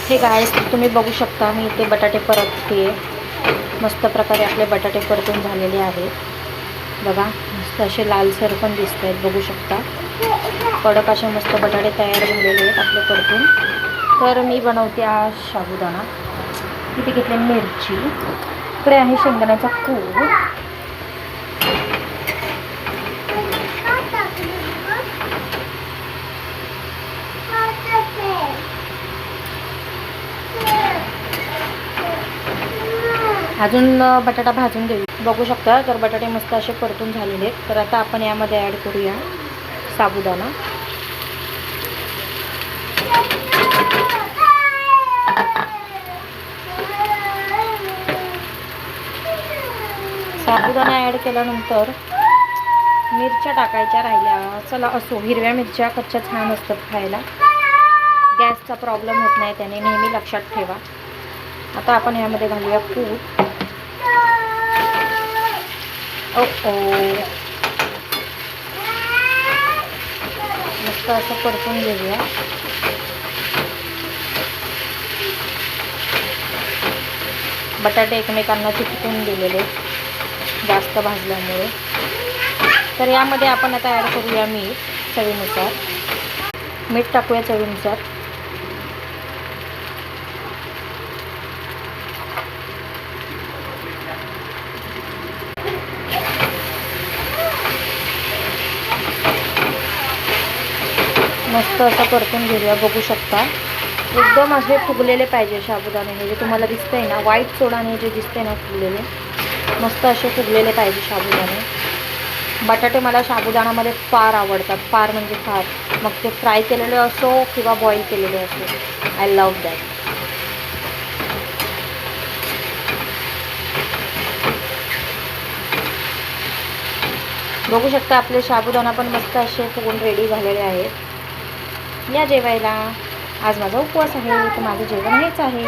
Hey guys तुम्ही बघू शकता, मी इथे बटाटे परतते. मस्त प्रकारे आपले बटाटे परतून झालेले आहेत बघा. मस्त असे लालसर पण दिसत आहेत, बघू शकता. कडक असे मस्त बटाटे तयार झालेले आहेत आपले परतून. तर मी बनवते आज साबुदाणा. इथे घेतले मिरची, इकडे आहे शेंगदाण्याचा कूट, अजून बटाटा भाजून देऊ. बघू शकता तर बटाटे मस्त असे परतून झालेले आहेत. तर आता आपण यामध्ये ॲड करूया साबुदाणा. साबुदाणा ॲड केल्यानंतर मिरच्या टाकायच्या राहिल्या. चला असो, हिरव्या मिरच्या कच्च्या छान असतात खायला. गॅसचा प्रॉब्लेम होत नाही त्याने, नेहमी लक्षात ठेवा. आता आपण यामध्ये घालूया कूट. मस्त असं परतून घेऊया. बटाटे एकमेकांना चिटकून गेलेले जास्त भाजल्यामुळे. तर यामध्ये आपण आता ॲड करूया मीठ चवीनुसार. मीठ टाकूया चवीनुसार. मस्त असं परतून घेऊया. बघू शकता एकदम असे फुगलेले पाहिजे साबुदाणे. हे जे तुम्हाला दिसतंय ना, व्हाईट सोडाने जे दिसते ना फुगलेले, मस्त असे फुगलेले पाहिजे साबुदाणे. बटाटे मला साबुदाणामध्ये फार आवडतात, फार म्हणजे फार. मग ते फ्राय केलेले असो किंवा बॉईल केलेले असो, आय लव्ह दॅट. बघू शकता आपले साबुदाणा पण मस्त असे फुगून रेडी झालेले आहेत. या जेवायला. आज माझा उपवास आहे, तर माझं जेवण हेच आहे.